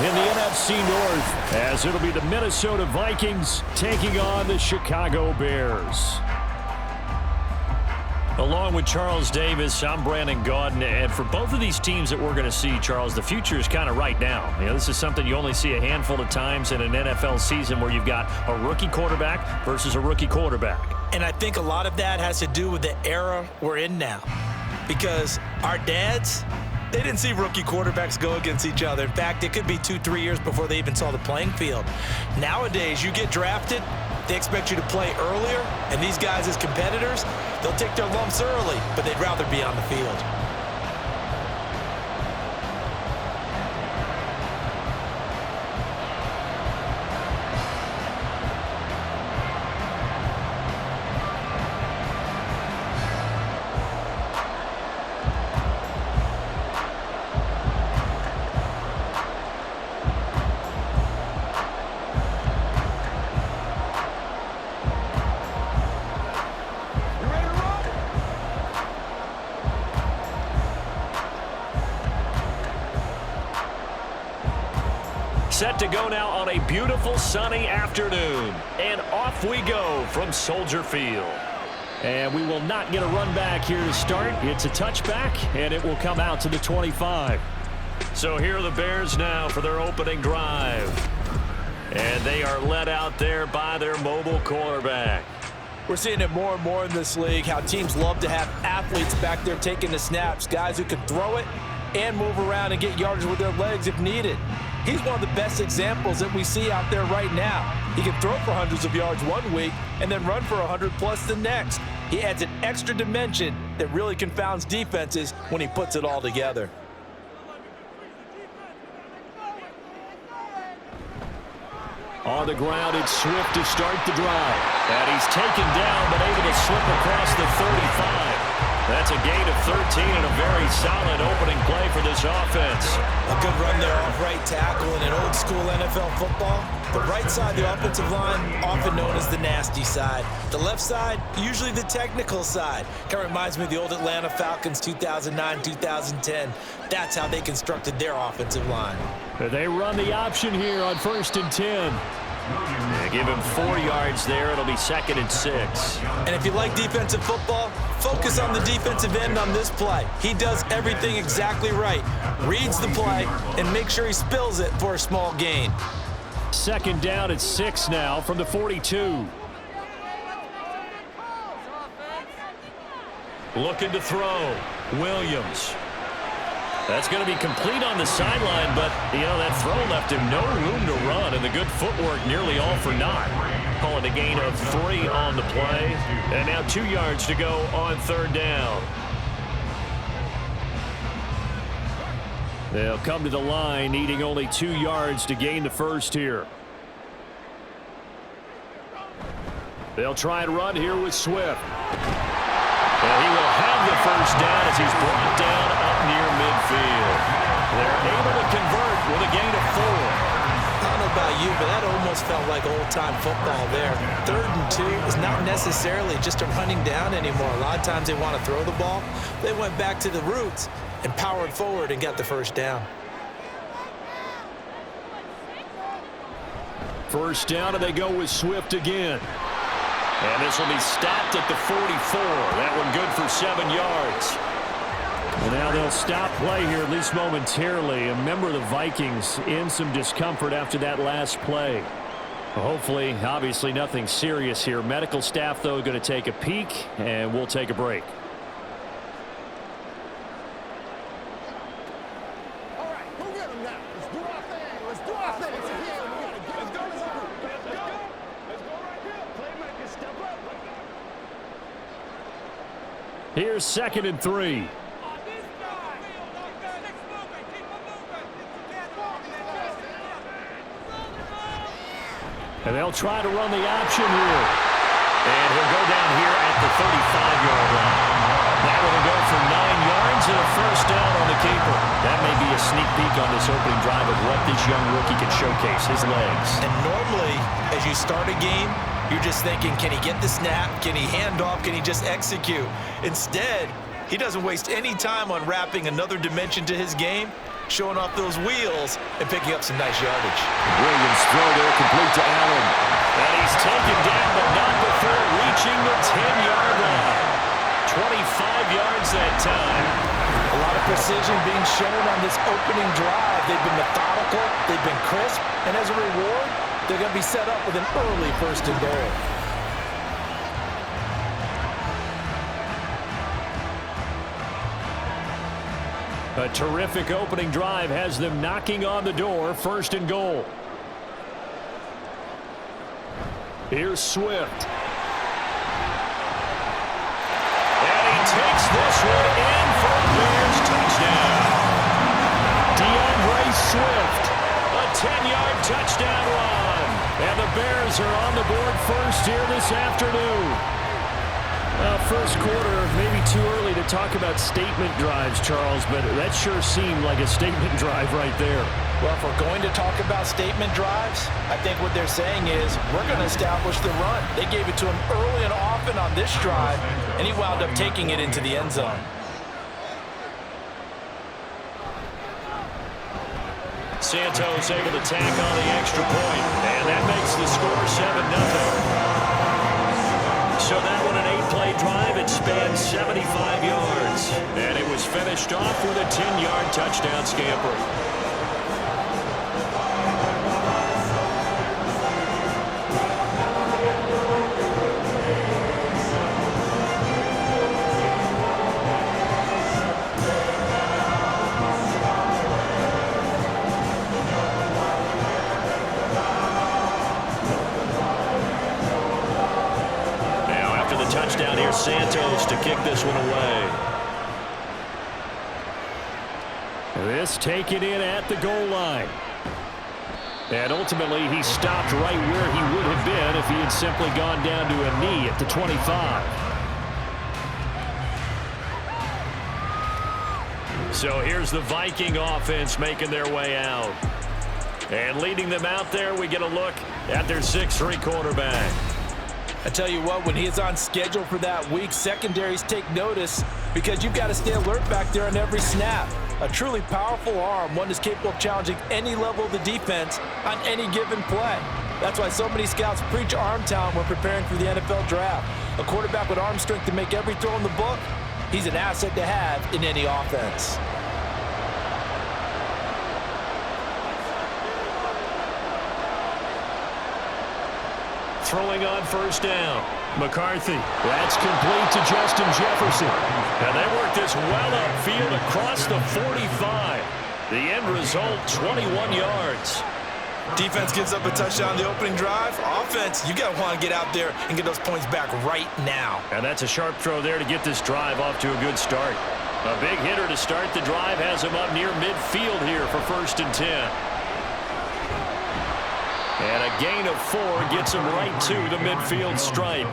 in the NFC North, as it'll be the Minnesota Vikings taking on the Chicago Bears. Along with Charles Davis, I'm Brandon Gaudin, and for both of these teams that we're going to see, Charles, the future is kind of right now. You know, this is something you only see a handful of times in an NFL season where you've got a rookie quarterback versus a rookie quarterback. And I think a lot of that has to do with the era we're in now. Because our dads, they didn't see rookie quarterbacks go against each other. In fact, it could be 2-3 years before they even saw the playing field. Nowadays, you get drafted, they expect you to play earlier, and these guys as competitors, they'll take their lumps early, but they'd rather be on the field. Set to go now on a beautiful sunny afternoon. And off we go from Soldier Field. And we will not get a run back here to start. It's a touchback, and it will come out to the 25. So here are the Bears now for their opening drive. And they are led out there by their mobile quarterback. We're seeing it more and more in this league, how teams love to have athletes back there taking the snaps, guys who can throw it and move around and get yardage with their legs if needed. He's one of the best examples that we see out there right now. He can throw for hundreds of yards one week and then run for 100+ the next. He adds an extra dimension that really confounds defenses when he puts it all together. On the ground, it's Swift to start the drive. And he's taken down, but able to slip across the 35. That's a gain of 13 and a very solid opening play for this offense. A good run there off right tackle in an old-school NFL football. The right side of the offensive line, often known as the nasty side. The left side, usually the technical side. Kind of reminds me of the old Atlanta Falcons 2009-2010. That's how they constructed their offensive line. They run the option here on 1st and 10. They give him 4 yards there. It'll be 2nd and 6. And if you like defensive football, focus on the defensive end on this play. He does everything exactly right. Reads the play and makes sure he spills it for a small gain. 2nd down at 6 now from the 42. Looking to throw. Williams. That's going to be complete on the sideline, but, you know, that throw left him no room to run, and the good footwork nearly all for naught. Call it a gain of 3 on the play, and now 2 yards to go on 3rd down. They'll come to the line, needing only 2 yards to gain the first here. They'll try and run here with Swift. And he will have the first down as he's brought down up near midfield. They're able to convert with a gain of 4. I don't know about you, but that almost felt like old-time football there. 3rd and 2 is not necessarily just a running down anymore. A lot of times they want to throw the ball. They went back to the roots and powered forward and got the first down. 1st down, and they go with Swift again. And this will be stopped at the 44. That one good for 7 yards. Well, now they'll stop play here, at least momentarily. A member of the Vikings in some discomfort after that last play. Well, hopefully, obviously nothing serious here. Medical staff, though, going to take a peek, and we'll take a break. Here's 2nd and 3. And they'll try to run the option here. And he'll go down here at the 35-yard line. That will go for 9 yards and a first down on the keeper. That may be a sneak peek on this opening drive of what this young rookie can showcase, his legs. And normally, as you start a game, you're just thinking, can he get the snap? Can he hand off? Can he just execute? Instead, he doesn't waste any time on wrapping another dimension to his game. showing off those wheels and picking up some nice yardage. Williams throw there, complete to Allen. And he's taken down, but not before reaching the 10-yard line. 25 yards that time. A lot of precision being shown on this opening drive. They've been methodical, they've been crisp, and as a reward, they're going to be set up with an early first and goal. A terrific opening drive has them knocking on the door, first and goal. Here's Swift. And he takes this one in for a Bears touchdown. DeAndre Swift, a 10-yard touchdown run. And the Bears are on the board first here this afternoon. First quarter, maybe too early to talk about statement drives, Charles, but that sure seemed like a statement drive right there. Well, if we're going to talk about statement drives, I think what they're saying is we're going to establish the run. They gave it to him early and often on this drive, and he wound up taking it into the end zone. Santos able to tack on the extra point, and that makes the score 7-0. So that one, an 8-play drive. It spanned 75 yards. And it was finished off with a 10-yard touchdown scamper. Touchdown here, Santos to kick this one away. This taken in at the goal line. And ultimately, he stopped right where he would have been if he had simply gone down to a knee at the 25. So here's the Viking offense making their way out. And leading them out there, we get a look at their 6'3" quarterback. I tell you what, when he is on schedule for that week, secondaries take notice because you've got to stay alert back there on every snap. A truly powerful arm, one that's capable of challenging any level of the defense on any given play. That's why so many scouts preach arm talent when preparing for the NFL draft. A quarterback with arm strength to make every throw in the book, he's an asset to have in any offense. Throwing on first down. McCarthy. That's complete to Justin Jefferson. And they work this well upfield across the 45. The end result, 21 yards. Defense gives up a touchdown on the opening drive. Offense, you got to want to get out there and get those points back right now. And that's a sharp throw there to get this drive off to a good start. A big hitter to start the drive has him up near midfield here for 1st and 10. And a gain of 4 gets him right to the midfield stripe.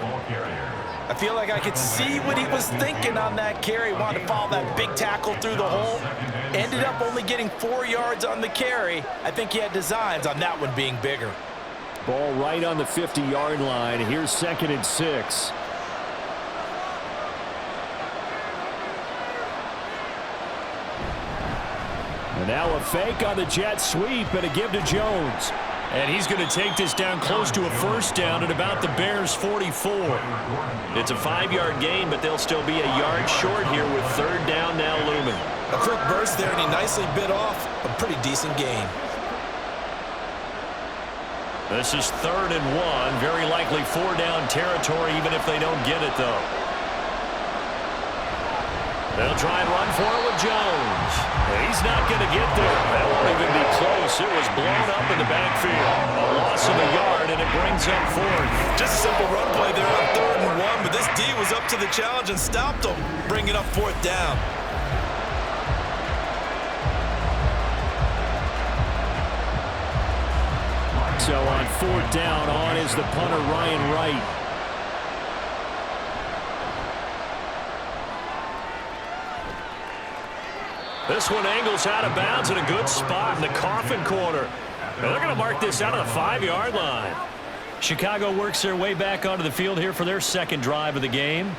I feel like I could see what he was thinking on that carry. Wanted to follow that big tackle through the hole. Ended up only getting 4 yards on the carry. I think he had designs on that one being bigger. Ball right on the 50-yard line. Here's 2nd and 6. And now a fake on the jet sweep and a give to Jones. And he's going to take this down close to a first down at about the Bears' 44. It's a 5-yard gain, but they'll still be a yard short here with 3rd down now looming. A quick burst there, and he nicely bit off a pretty decent gain. This is 3rd and 1. Very likely 4-down territory, even if they don't get it, though. They'll try and run for it with Jones. He's not going to get there. That won't even be close. It was blown up in the backfield. A loss of a yard, and it brings up 4th. Just a simple run play there on 3rd and 1, but this D was up to the challenge and stopped him, bringing up 4th down. So on 4th down, on is the punter Ryan Wright. This one angles out of bounds in a good spot in the coffin corner. And they're going to mark this out of the 5-yard line. Chicago works their way back onto the field here for their 2nd drive of the game.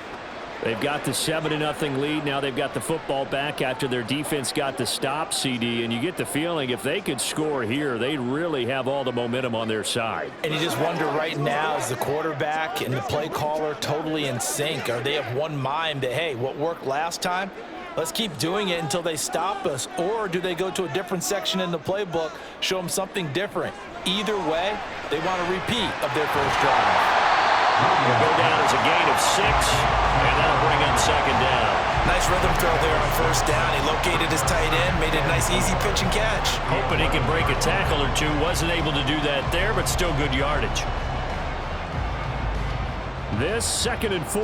They've got the 7-0 lead. Now they've got the football back after their defense got the stop, CD. And you get the feeling if they could score here, they really have all the momentum on their side. And you just wonder right now, is the quarterback and the play caller totally in sync? Are they of one mind that, hey, what worked last time, let's keep doing it until they stop us? Or do they go to a different section in the playbook, show them something different? Either way, they want a repeat of their first drive. Will go down as a gain of 6, and that'll bring up second down. Nice rhythm throw there on first down. He located his tight end, made a nice easy pitch and catch. Hoping he can break a tackle or two. Wasn't able to do that there, but still good yardage. This 2nd and 4.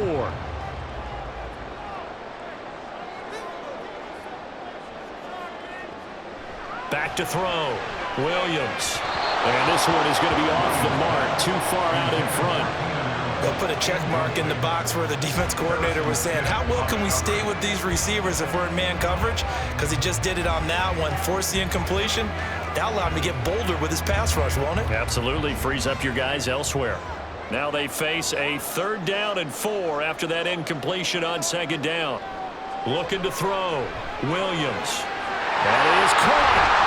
Back to throw. Williams. And this one is going to be off the mark. Too far out in front. They'll put a check mark in the box where the defense coordinator was saying, how well can we stay with these receivers if we're in man coverage? Because he just did it on that one, forced the incompletion. That'll allow him to get bolder with his pass rush, won't it? Absolutely. Frees up your guys elsewhere. Now they face a 3rd down and 4 after that incompletion on 2nd down. Looking to throw. Williams. That is caught.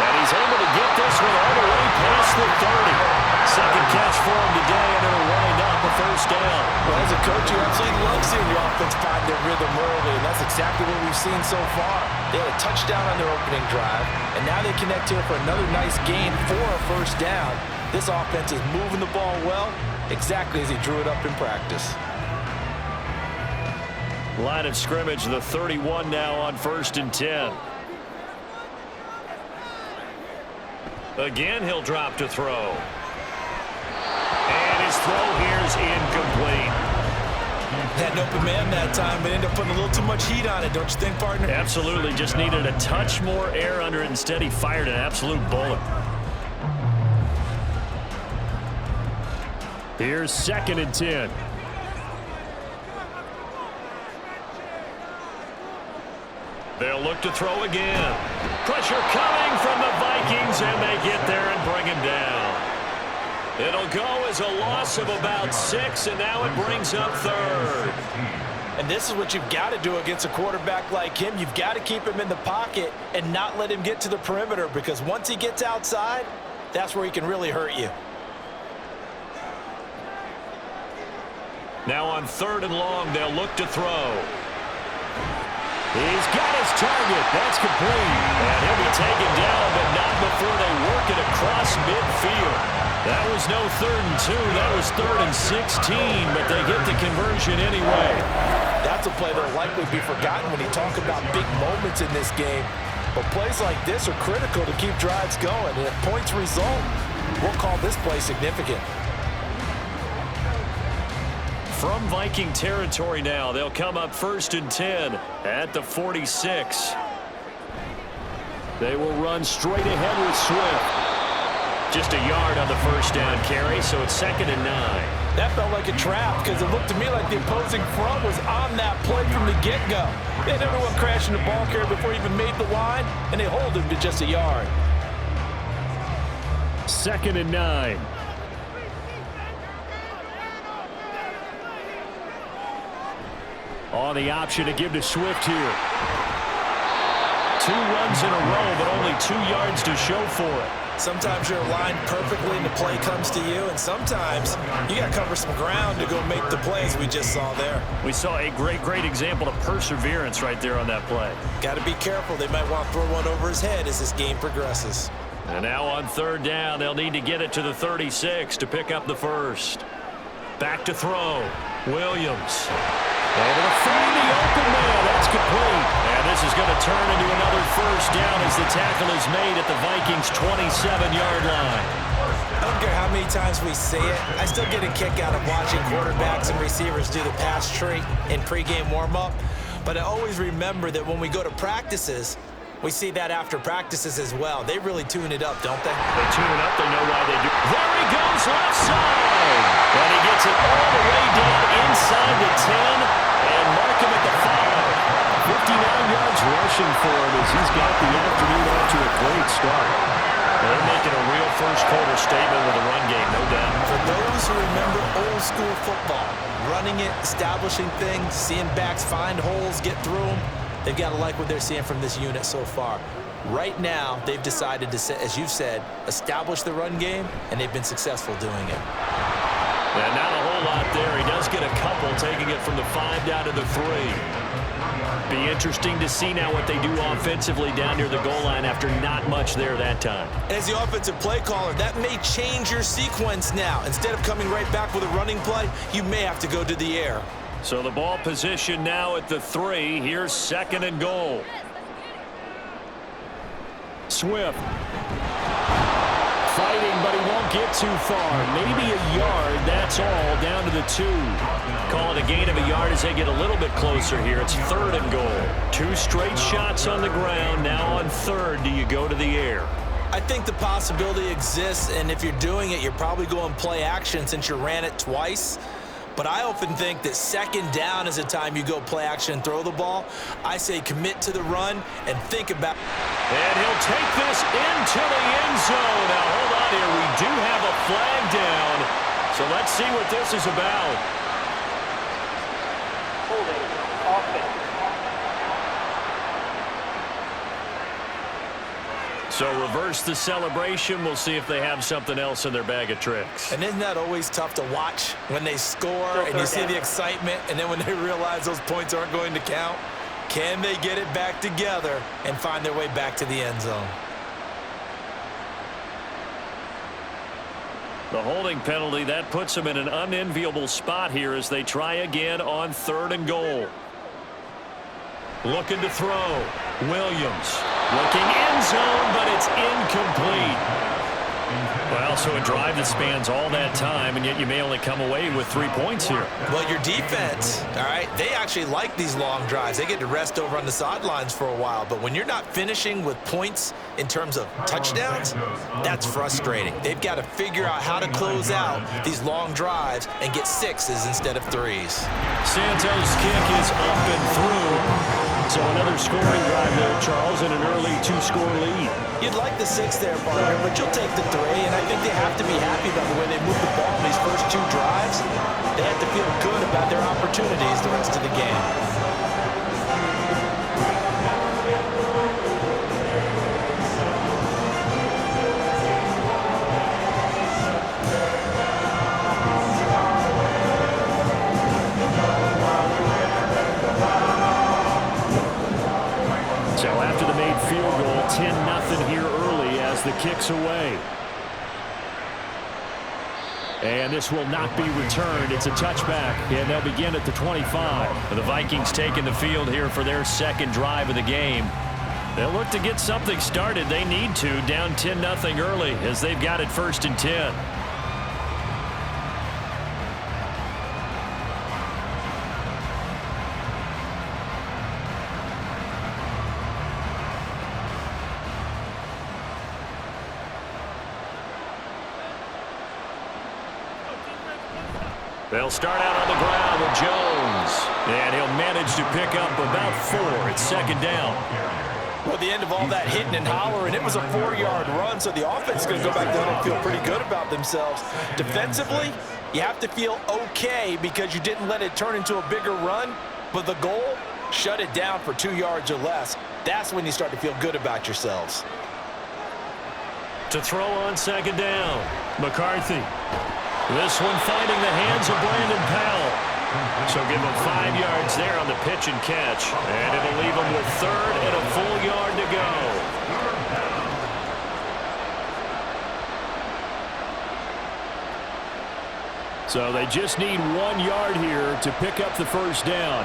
And he's able to get this one all the way past the 30. Second catch for him today, and it'll wind up a first down. Well, as a coach, you absolutely love seeing the offense find their rhythm early, and that's exactly what we've seen so far. They had a touchdown on their opening drive, and now they connect here for another nice gain for a first down. This offense is moving the ball well, exactly as he drew it up in practice. Line of scrimmage, the 31 now on 1st and 10. Again, he'll drop to throw. And his throw here is incomplete. Had an open man that time, but ended up putting a little too much heat on it, don't you think, partner? Absolutely. Just needed a touch more air under it. Instead, he fired an absolute bullet. Here's 2nd and 10. They'll look to throw again. Pressure coming from the Vikings, and they get there and bring him down. It'll go as a loss of about 6, and now it brings up 3rd. And this is what you've got to do against a quarterback like him. You've got to keep him in the pocket and not let him get to the perimeter, because once he gets outside, that's where he can really hurt you. Now on 3rd and long, they'll look to throw. He's got his target. That's complete. And he'll be taken down, but not before they work it across midfield. That was no 3rd and 2. That was 3rd and 16, but they get the conversion anyway. That's a play that will likely be forgotten when you talk about big moments in this game. But plays like this are critical to keep drives going. And if points result, we'll call this play significant. From Viking territory now, they'll come up 1st and 10 at the 46. They will run straight ahead with Swift. Just a yard on the first down carry, so it's 2nd and 9. That felt like a trap because it looked to me like the opposing front was on that play from the get-go. They had everyone crashing the ball carrier before he even made the line, and they hold him to just a yard. 2nd and 9. On the option to give to Swift here. 2 runs in a row, but only 2 yards to show for it. Sometimes you're aligned perfectly and the play comes to you, and sometimes you got to cover some ground to go make the plays we just saw there. We saw a great example of perseverance right there on that play. Got to be careful. They might want to throw one over his head as this game progresses. And now on 3rd down, they'll need to get it to the 36 to pick up the first. Back to throw. Williams. Able to find the open man. That's complete. And this is going to turn into another first down as the tackle is made at the Vikings' 27-yard line. I don't care how many times we say it, I still get a kick out of watching quarterbacks and receivers do the pass tree in pregame warm-up. But I always remember that when we go to practices, we see that after practices as well. They really tune it up, don't they? They tune it up. They know why they do. There he goes, left side. And he gets it all the way down inside the 10 and mark him at the 5. 59 yards rushing for him as he's got the afternoon off to a great start. They're making a real first-quarter statement with a run game, no doubt. For those to remember old school football. Running it, establishing things, seeing backs find holes, get through them. They've got to like what they're seeing from this unit so far. Right now, they've decided to, as you've said, establish the run game, and they've been successful doing it. And not a whole lot there. He does get a couple, taking it from the 5 down to the 3. Be interesting to see now what they do offensively down near the goal line after not much there that time. As the offensive play caller, that may change your sequence now. Instead of coming right back with a running play, you may have to go to the air. So the ball position now at the 3. Here's 2nd and goal. Swift. Fighting, but he won't get too far. Maybe a yard, that's all, down to the 2. Call it a gain of a yard as they get a little bit closer here. It's 3rd and goal. 2 straight shots on the ground. Now on 3rd, do you go to the air? I think the possibility exists, and if you're doing it, you're probably going play action since you ran it twice. But I often think that 2nd down is a time you go play action and throw the ball. I say commit to the run and think about. And he'll take this into the end zone. Now, hold on here. We do have a flag down. So let's see what this is about. Holding offense. So reverse the celebration. We'll see if they have something else in their bag of tricks. And isn't that always tough to watch when they score and you see the excitement, and then when they realize those points aren't going to count? Can they get it back together and find their way back to the end zone? The holding penalty, that puts them in an unenviable spot here as they try again on 3rd and goal. Looking to throw. Williams looking end zone, but it's incomplete. Well, so a drive that spans all that time, and yet you may only come away with 3 points here. Well, your defense, all right, they actually like these long drives. They get to rest over on the sidelines for a while. But when you're not finishing with points in terms of touchdowns, that's frustrating. They've got to figure out how to close out these long drives and get 6s instead of 3s. Santos' kick is up and through. So another scoring drive there, Charles, and an early 2-score lead. You'd like the 6 there, partner, but you'll take the 3, and I think they have to be happy about the way they move the ball in these first 2 drives. They have to feel good about their opportunities the rest of the game. So after the made field goal, 10-0 here early as the kick's away. And this will not be returned. It's a touchback, and they'll begin at the 25. The Vikings taking the field here for their 2nd drive of the game. They'll look to get something started. They need to, down 10-0 early as they've got it 1st and 10. They'll start out on the ground with Jones. And he'll manage to pick up about 4. It's 2nd down. Well, at the end of all that hitting and hollering, it was a 4-yard run, so the offense is going to go back down and feel pretty good about themselves. Defensively, you have to feel okay because you didn't let it turn into a bigger run, but the goal, shut it down for 2 yards or less. That's when you start to feel good about yourselves. To throw on 2nd down, McCarthy. This one finding the hands of Brandon Powell. So give him 5 yards there on the pitch and catch. And it'll leave him with 3rd and a full yard to go. So they just need 1 yard here to pick up the 1st down.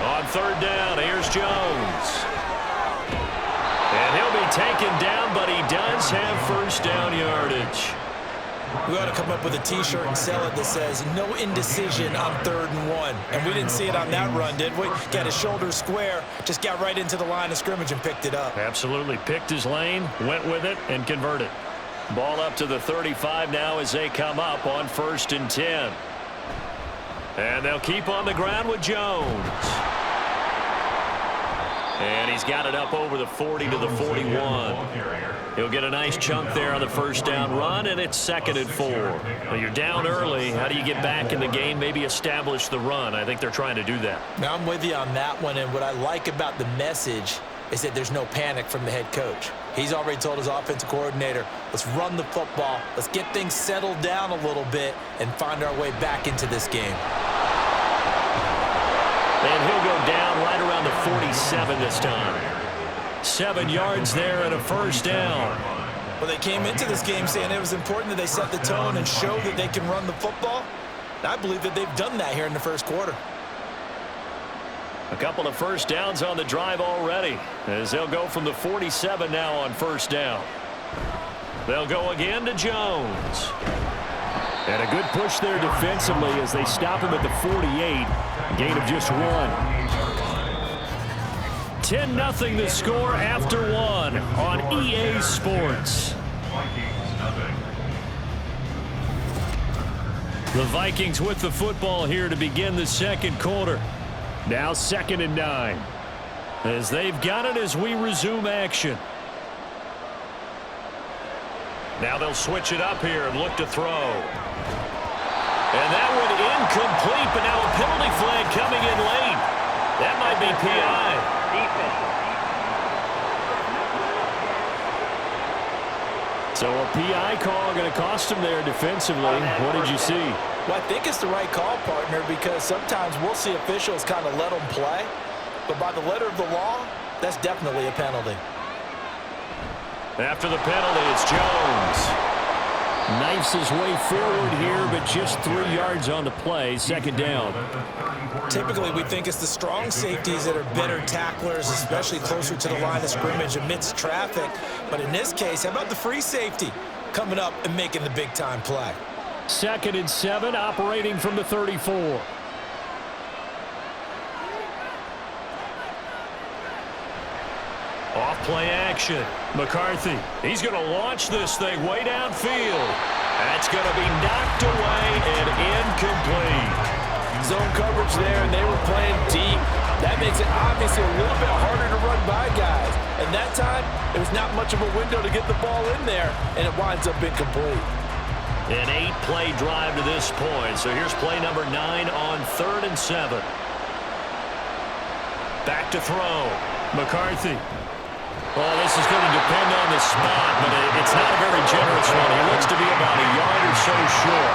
On 3rd down, here's Jones. And he'll be taken down, but he does have 1st down yardage. We ought to come up with a T-shirt and sell it that says, no indecision on 3rd and 1. And we didn't see it on that run, did we? Got his shoulders square, just got right into the line of scrimmage and picked it up. Absolutely. Picked his lane, went with it, and converted. Ball up to the 35 now as they come up on 1st and 10. And they'll keep on the ground with Jones. And he's got it up over the 40 to the 41. He'll get a nice chunk there on the first down run, and it's 2nd and 4. Now you're down early. How do you get back in the game, maybe establish the run? I think they're trying to do that. Now, I'm with you on that one, and what I like about the message is that there's no panic from the head coach. He's already told his offensive coordinator, let's run the football, let's get things settled down a little bit and find our way back into this game. And he'll go down right around the 47 this time. 7 yards there and a first down. Well, they came into this game saying it was important that they set the tone and show that they can run the football. And I believe that they've done that here in the first quarter. A couple of first downs on the drive already, as they'll go from the 47 now on first down. They'll go again to Jones. And a good push there defensively as they stop him at the 48. Gain of just 1. 10-0 the score after 1 on EA Sports. The Vikings with the football here to begin the second quarter. Now 2nd and 9. As they've got it as we resume action. Now they'll switch it up here and look to throw. And that one incomplete, but now a penalty flag coming in late. That might be PI. So a PI call going to cost him there defensively. What did you see? Well, I think it's the right call, partner, because sometimes we'll see officials kind of let them play. But by the letter of the law, that's definitely a penalty. After the penalty, it's Jones. Knifes his way forward here, but just 3 yards on the play. 2nd down. Typically, we think it's the strong safeties that are better tacklers, especially closer to the line of scrimmage amidst traffic. But in this case, how about the free safety coming up and making the big-time play? 2nd and 7, operating from the 34. Off-play action. McCarthy, he's going to launch this thing way downfield. That's going to be knocked away and incomplete. Zone coverage there, and they were playing deep. That makes it obviously a little bit harder to run by guys. And that time, there was not much of a window to get the ball in there, and it winds up incomplete. An 8-play drive to this point. So here's play number 9 on 3rd and 7. Back to throw. McCarthy. Well, this is going to depend on the spot, but it's not a very generous one. He looks to be about a yard or so short.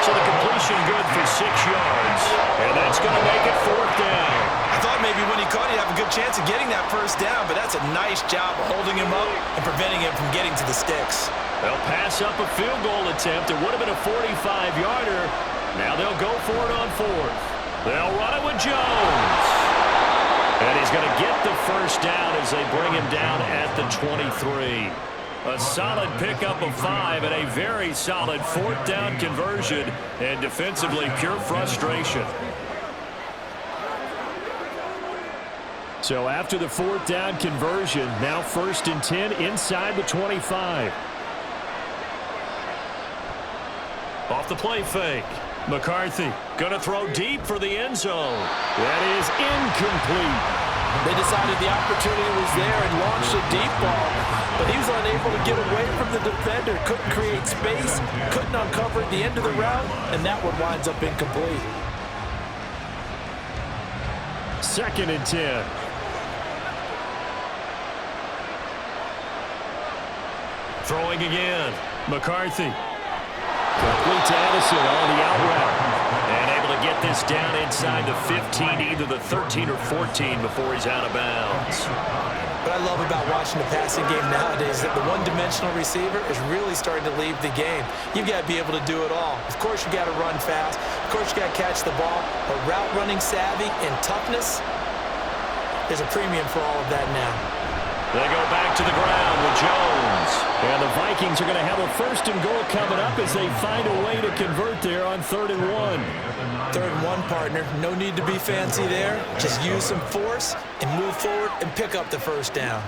So the completion good for 6 yards. And that's going to make it 4th down. I thought maybe when he caught it, he'd have a good chance of getting that first down, but that's a nice job of holding him up and preventing him from getting to the sticks. They'll pass up a field goal attempt. It would have been a 45-yarder. Now they'll go for it on 4th. They'll run it with Jones. And he's going to get the first down as they bring him down at the 23. A solid pickup of 5 and a very solid 4th down conversion. And defensively, pure frustration. So after the 4th down conversion, now 1st and 10 inside the 25. Off the play fake. McCarthy going to throw deep for the end zone. That is incomplete. They decided the opportunity was there and launched a deep ball, but he was unable to get away from the defender, couldn't create space, couldn't uncover at the end of the route, and that one winds up incomplete. 2nd and 10. Throwing again. McCarthy. Complete to Addison on the out route. And able to get this down inside the 15, either the 13 or 14 before he's out of bounds. What I love about watching the passing game nowadays is that the one-dimensional receiver is really starting to leave the game. You've got to be able to do it all. Of course, you've got to run fast. Of course, you've got to catch the ball. But route running savvy and toughness, there's a premium for all of that now. They go back to the ground with Jones. And the Vikings are going to have a 1st and goal coming up as they find a way to convert there on 3rd and 1. 3rd and 1, partner. No need to be fancy there. Just use some force and move forward and pick up the first down.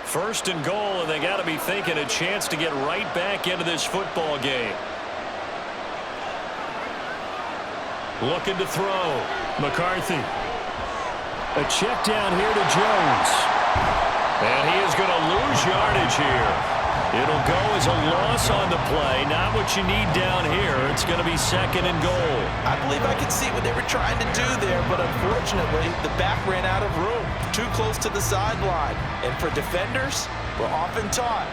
1st and goal, and they got to be thinking a chance to get right back into this football game. Looking to throw. McCarthy. A check down here to Jones. yardage here. It'll go as a loss on the play. Not what you need down here. It's going to be 2nd and goal. I believe I could see what they were trying to do there, but unfortunately, the back ran out of room. Too close to the sideline. And for defenders, we're often taught,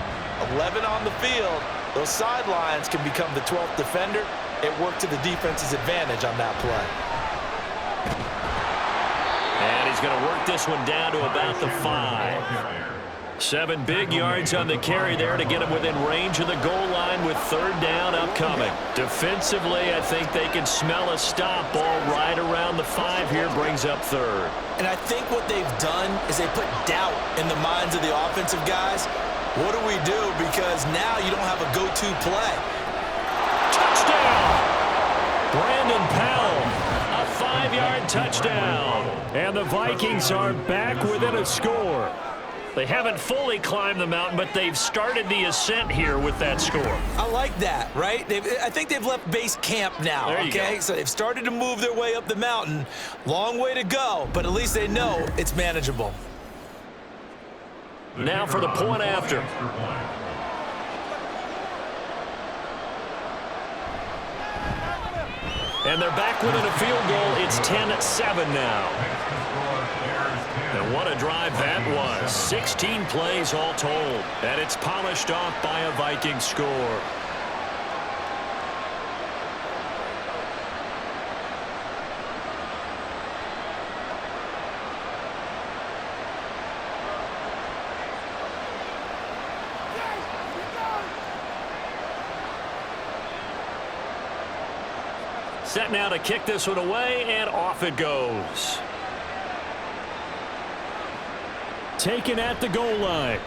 11 on the field, those sidelines can become the 12th defender. It worked to the defense's advantage on that play. And he's going to work this one down to about the 5. 7 big yards on the carry there to get him within range of the goal line with 3rd down upcoming. Defensively, I think they can smell a stop ball right around the 5 here, brings up 3rd. And I think what they've done is they put doubt in the minds of the offensive guys. What do we do? Because now you don't have a go-to play. Touchdown! Brandon Powell, a 5-yard touchdown. And the Vikings are back within a score. They haven't fully climbed the mountain, but they've started the ascent here with that score. I like that, right? I think they've left base camp now, okay? So they've started to move their way up the mountain. Long way to go, but at least they know it's manageable. Now for the point after. And they're back within a field goal. It's 10-7 now. And what a drive that was. 16 plays all told. And it's polished off by a Viking score. Set now to kick this one away, and off it goes. Taken at the goal line.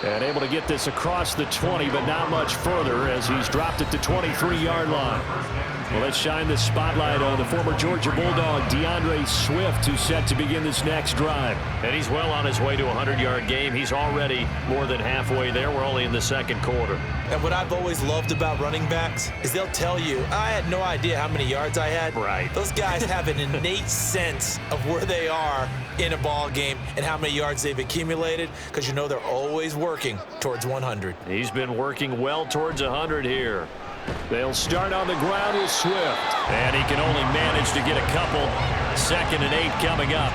And able to get this across the 20, but not much further as he's dropped it to 23-yard line. Well, let's shine the spotlight on the former Georgia Bulldog, DeAndre Swift, who's set to begin this next drive. And he's well on his way to a 100-yard game. He's already more than halfway there. We're only in the 2nd quarter. And what I've always loved about running backs is they'll tell you, I had no idea how many yards I had. Right. Those guys have an innate sense of where they are in a ball game and how many yards they've accumulated, because you know they're always working towards 100. He's been working well towards 100 here. They'll start on the ground with Swift. And he can only manage to get a couple. 2nd and 8 coming up.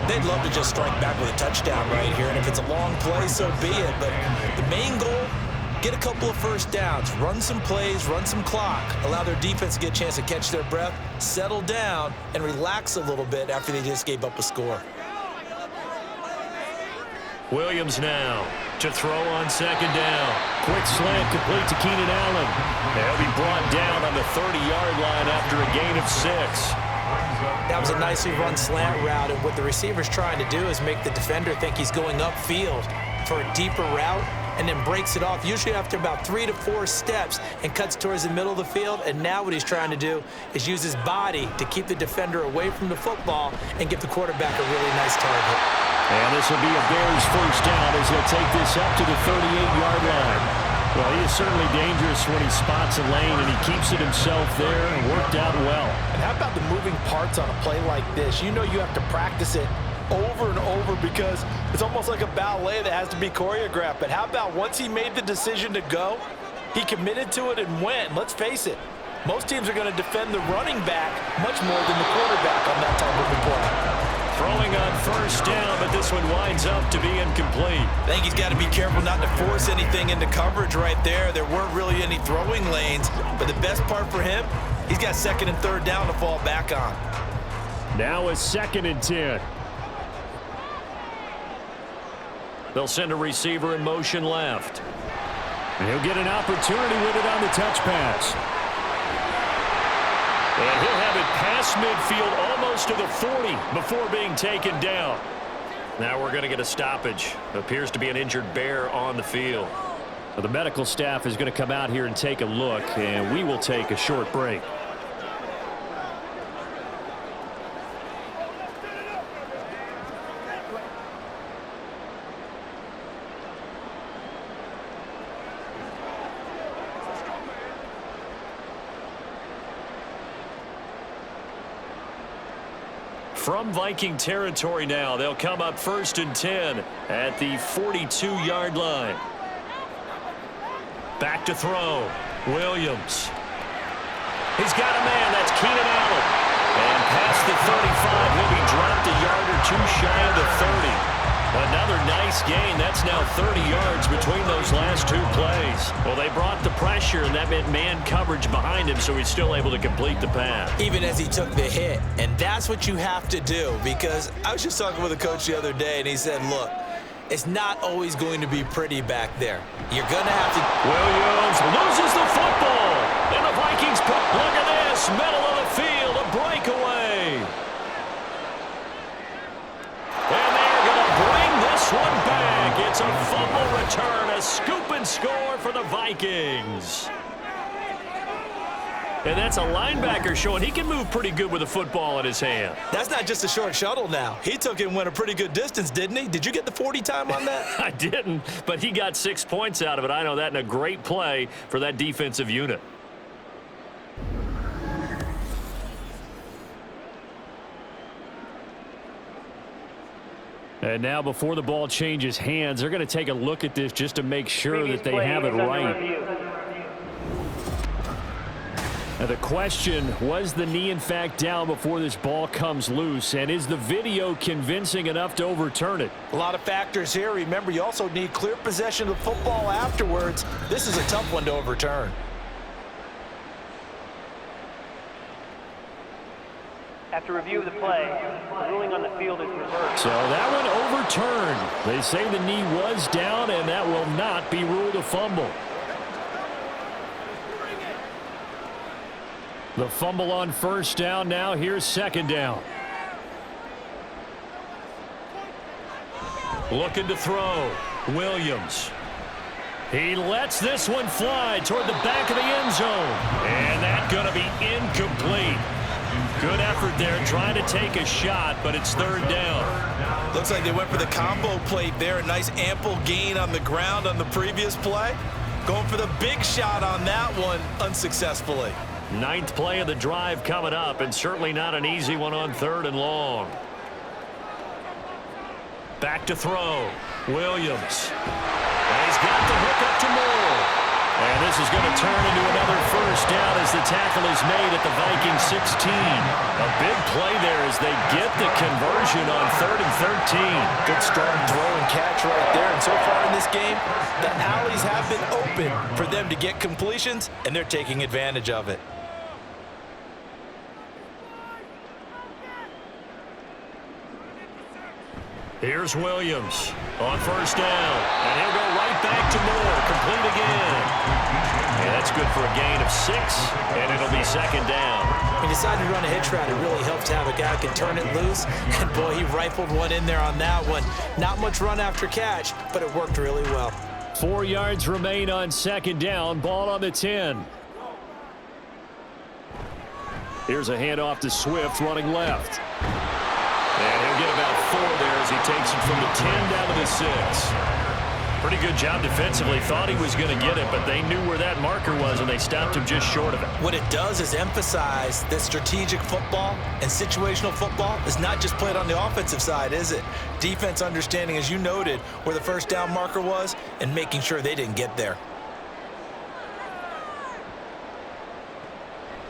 They'd love to just strike back with a touchdown right here, and if it's a long play, so be it. But the main goal, get a couple of first downs, run some plays, run some clock, allow their defense to get a chance to catch their breath, settle down, and relax a little bit after they just gave up a score. Williams now to throw on 2nd down. Quick slant complete to Keenan Allen. They'll be brought down on the 30-yard line after a gain of 6. That was a nicely run slant route, and what the receiver's trying to do is make the defender think he's going upfield for a deeper route, and then breaks it off, usually after about 3 to 4 steps, and cuts towards the middle of the field. And now what he's trying to do is use his body to keep the defender away from the football and give the quarterback a really nice target. And this will be a Bears first down as he'll take this up to the 38-yard line. Well, he is certainly dangerous when he spots a lane, and he keeps it himself there and worked out well. And how about the moving parts on a play like this? You know you have to practice it over and over because it's almost like a ballet that has to be choreographed. But how about once he made the decision to go, he committed to it and went. Let's face it, most teams are going to defend the running back much more than the quarterback on that type of a play. Throwing on first down, but this one winds up to be incomplete. I think he's got to be careful not to force anything into coverage right there. There weren't really any throwing lanes, but the best part for him, he's got 2nd and 3rd down to fall back on. Now a 2nd and 10. They'll send a receiver in motion left. And he'll get an opportunity with it on the touch pass. And he'll have it past midfield almost to the 40 before being taken down. Now we're going to get a stoppage. Appears to be an injured Bear on the field. Well, the medical staff is going to come out here and take a look, and we will take a short break. From Viking territory now, they'll come up 1st and 10 at the 42-yard line. Back to throw. Williams. He's got a man. That's Keenan Allen. And past the 35, he'll be dropped a yard or two shy of the 30. Another nice gain. That's now 30 yards between those last two plays. Well, they brought the pressure, and that meant man coverage behind him, so he's still able to complete the pass. Even as he took the hit. And that's what you have to do, because I was just talking with a coach the other day, and he said, look, it's not always going to be pretty back there. You're going to have to... Williams loses the football. And the Vikings put, look at this, middle of the field, a breakaway. And they're going to bring this one back. It's a fumble return, a scoop and score for the Vikings. And that's a linebacker showing he can move pretty good with a football in his hand. That's not just a short shuttle now. He took it and went a pretty good distance, didn't he? Did you get the 40 time on that? I didn't, but he got 6 points out of it. I know that, in a great play for that defensive unit. And now before the ball changes hands, they're going to take a look at this just to make sure that they have it right. Now the question, was the knee in fact down before this ball comes loose? And is the video convincing enough to overturn it? A lot of factors here. Remember, you also need clear possession of the football afterwards. This is a tough one to overturn. After review of the play, the ruling on the field is reversed. So that one overturned. They say the knee was down, and that will not be ruled a fumble. The fumble on 1st down. Now here's 2nd down. Looking to throw. Williams. He lets this one fly toward the back of the end zone. And that's going to be incomplete. Good effort there trying to take a shot, but it's 3rd down. Looks like they went for the combo plate there. A nice ample gain on the ground on the previous play. Going for the big shot on that one unsuccessfully. 9th play of the drive coming up, and certainly not an easy one on 3rd and long. Back to throw. Williams. And he's got the hook up to Moore. And this is going to turn into another 1st down as the tackle is made at the Vikings 16. A big play there as they get the conversion on 3rd and 13. Good strong throw and catch right there. And so far in this game, the alleys have been open for them to get completions, and they're taking advantage of it. Here's Williams on 1st down. And he'll go right back to Moore. Complete again. And that's good for a gain of 6. And it'll be 2nd down. He decided to run a hitch route. It really helps to have a guy who can turn it loose. And, boy, he rifled one in there on that one. Not much run after catch, but it worked really well. 4 yards remain on 2nd down. Ball on the 10. Here's a handoff to Swift running left. And he'll get about 4 there as he takes it from the 10 down to the 6. Pretty good job defensively. Thought he was going to get it, but they knew where that marker was, and they stopped him just short of it. What it does is emphasize that strategic football and situational football is not just played on the offensive side, is it? Defense understanding, as you noted, where the 1st down marker was and making sure they didn't get there.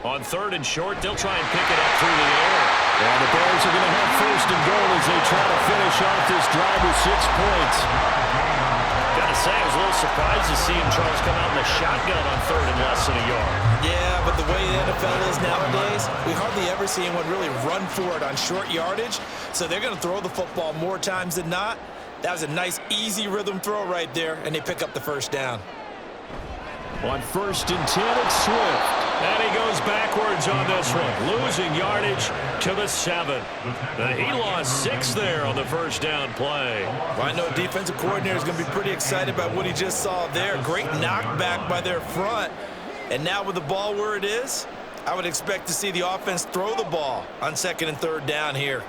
On 3rd and short, they'll try and pick it up through the air. And the Bears are going to have 1st and goal as they try to finish off this drive with 6 points. Gotta say, I was a little surprised to see him, Charles, come out in the shotgun on 3rd and less than a yard. Yeah, but the way the NFL is nowadays, we hardly ever see anyone really run for it on short yardage. So they're going to throw the football more times than not. That was a nice, easy rhythm throw right there, and they pick up the 1st down. On 1st and 10, it's Swift. And he goes backwards on this one, losing yardage to the 7. He lost 6 there on the 1st down play. Well, I know a defensive coordinator is going to be pretty excited about what he just saw there. Great knockback by their front. And now with the ball where it is, I would expect to see the offense throw the ball on 2nd and 3rd down here.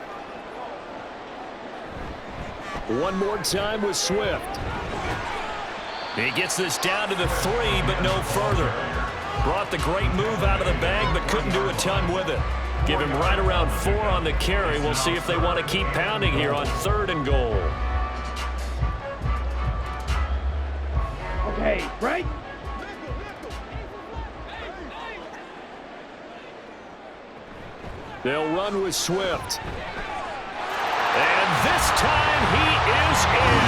One more time with Swift. He gets this down to the 3, but no further. Brought the great move out of the bag, but couldn't do a ton with it. Give him right around 4 on the carry. We'll see if they want to keep pounding here on 3rd and goal. Okay, right? They'll run with Swift. And this time he is in.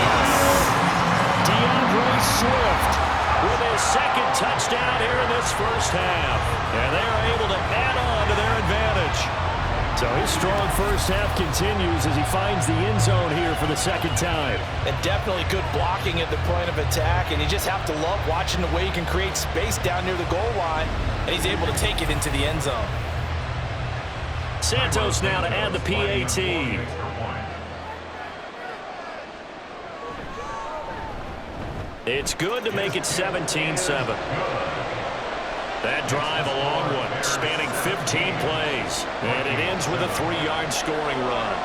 DeAndre Swift with his 2nd touchdown here in this first half. And they are able to add on to their advantage. So his strong first half continues as he finds the end zone here for the 2nd time. And definitely good blocking at the point of attack. And you just have to love watching the way he can create space down near the goal line. And he's able to take it into the end zone. Santos now to add the PAT. It's good to make it 17-7. That drive, a long one, spanning 15 plays. And it ends with a 3-yard scoring run.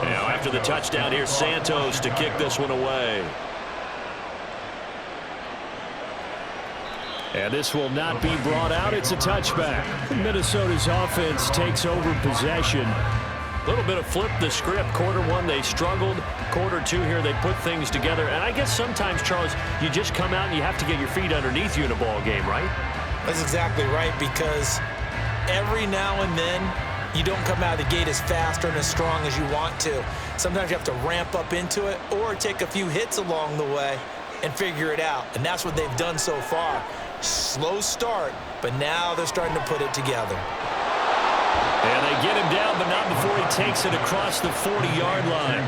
Now, after the touchdown, here's Santos to kick this one away. And this will not be brought out. It's a touchback. Minnesota's offense takes over possession. A little bit of flip the script. Quarter 1, they struggled. Quarter 2 here, they put things together. And I guess sometimes, Charles, you just come out and you have to get your feet underneath you in a ball game, right? That's exactly right, because every now and then, you don't come out of the gate as fast or as strong as you want to. Sometimes you have to ramp up into it or take a few hits along the way and figure it out. And that's what they've done so far. Slow start, but now they're starting to put it together. And they get him down, but not before he takes it across the 40-yard line.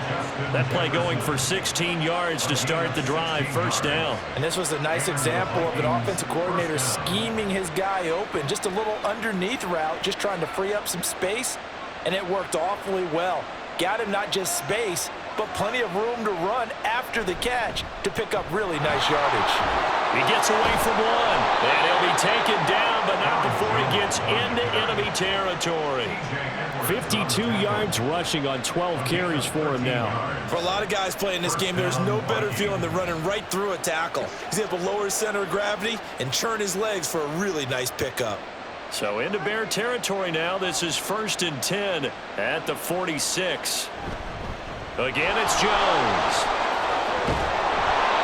That play going for 16 yards to start the drive, 1st down. And this was a nice example of an offensive coordinator scheming his guy open. Just a little underneath route, just trying to free up some space, and it worked awfully well. Got him not just space, but plenty of room to run after the catch to pick up really nice yardage. He gets away from one, and he'll be taken down, but not before he gets into enemy territory. 52 yards rushing on 12 carries for him now. For a lot of guys playing this game, there's no better feeling than running right through a tackle. He's able to lower his center of gravity and churn his legs for a really nice pickup. So into Bear territory now. This is 1st and 10 at the 46. Again, it's Jones.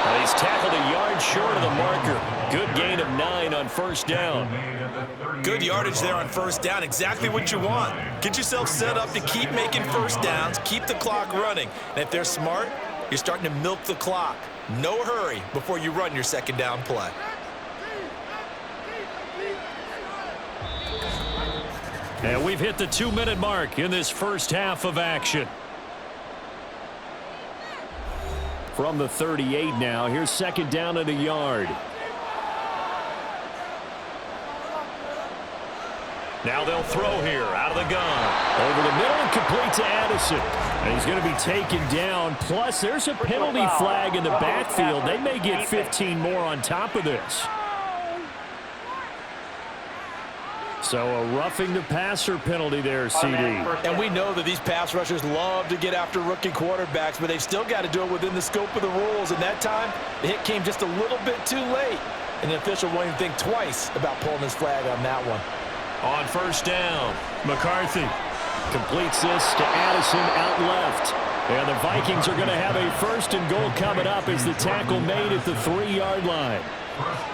And he's tackled a yard short of the marker. Good gain of 9 on 1st down. Good yardage there on 1st down. Exactly what you want. Get yourself set up to keep making 1st downs, keep the clock running. And if they're smart, you're starting to milk the clock. No hurry before you run your 2nd down play. And we've hit the 2-minute mark in this first half of action. From the 38 now, here's 2nd down and a yard. Now they'll throw here out of the gun. Over the middle and complete to Addison. And he's going to be taken down. Plus, there's a penalty flag in the backfield. They may get 15 more on top of this. So a roughing the passer penalty there, CD. And we know that these pass rushers love to get after rookie quarterbacks, but they've still got to do it within the scope of the rules. And that time, the hit came just a little bit too late. And the official won't even think twice about pulling his flag on that one. On 1st down, McCarthy completes this to Addison out left. And the Vikings are going to have a 1st and goal coming up as the tackle made at the 3-yard line.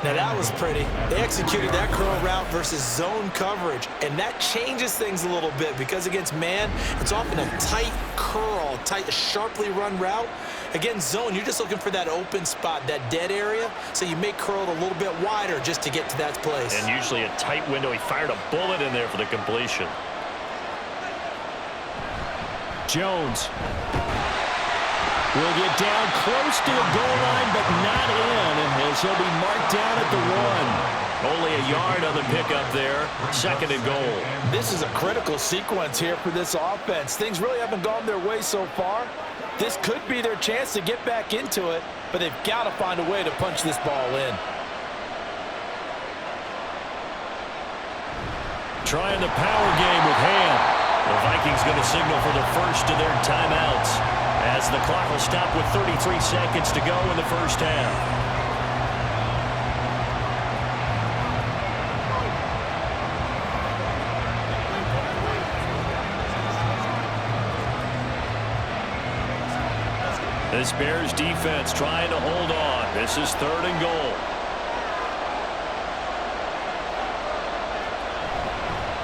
Now that was pretty. They executed that curl route versus zone coverage, and that changes things a little bit because against man, it's often a tight curl, tight, sharply run route. Against zone, you're just looking for that open spot, that dead area, so you make curl a little bit wider just to get to that place. And usually a tight window. He fired a bullet in there for the completion. Jones will get down close to the goal line, but not in, as he'll be marked down at the 1. Only a yard on the pickup there. 2nd and goal. This is a critical sequence here for this offense. Things really haven't gone their way so far. This could be their chance to get back into it but they've got to find a way to punch this ball in. Trying the power game with Ham. The Vikings going to signal for the first of their timeouts as the clock will stop with 33 seconds to go in the first half. This Bears defense trying to hold on. This is 3rd and goal.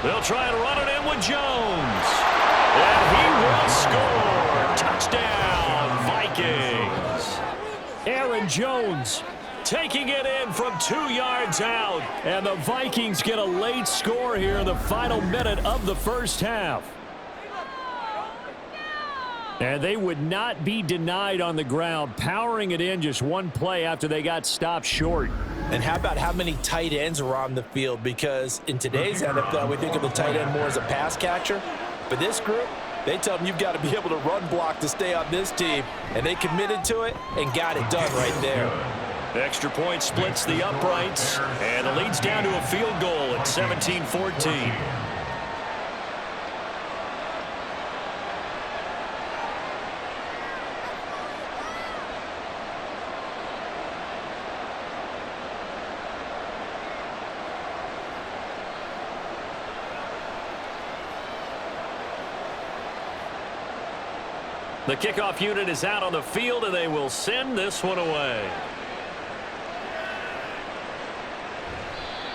They'll try and run it in with Jones. And he will score. Touchdown, Vikings. Aaron Jones taking it in from 2 yards out. And the Vikings get a late score here in the final minute of the first half. And they would not be denied on the ground, powering it in just one play after they got stopped short. And how about how many tight ends are on the field? Because in today's NFL, we think of the tight end more as a pass catcher. But this group, they tell them you've got to be able to run block to stay on this team. And they committed to it and got it done right there. The extra point splits the uprights, and it leads down to a field goal at 17-14. The kickoff unit is out on the field, and they will send this one away.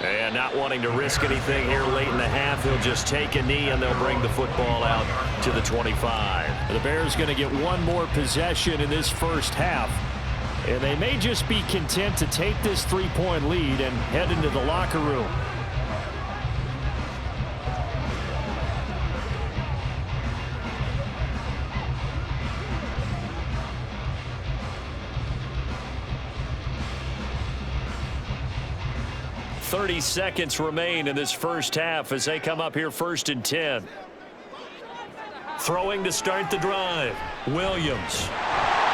And not wanting to risk anything here late in the half, he'll just take a knee, and they'll bring the football out to the 25. The Bears going to get one more possession in this first half, and they may just be content to take this 3-point lead and head into the locker room. .30 seconds remain in this first half as they come up here 1st and 10. Throwing to start the drive. Williams.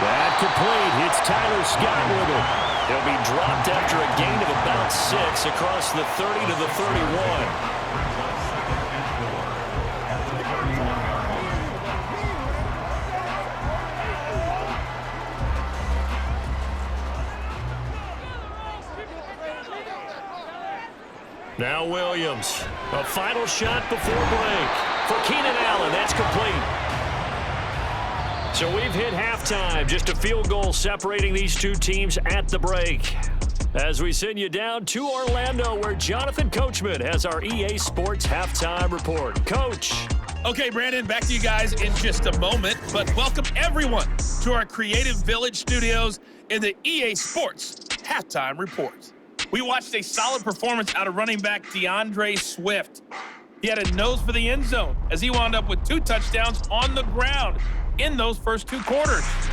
That complete. Hits Tyler Scott with it. He'll be dropped after a gain of about 6 across the 30 to the 31. Now Williams, a final shot before break for Keenan Allen. That's complete. So we've hit halftime. Just a field goal separating these two teams at the break. As we send you down to Orlando, where Jonathan Coachman has our EA Sports halftime report. Coach. Okay, Brandon, back to you guys in just a moment. But welcome everyone to our Creative Village studios in the EA Sports halftime report. We watched a solid performance out of running back DeAndre Swift. He had a nose for the end zone as he wound up with 2 touchdowns on the ground in those first 2 quarters.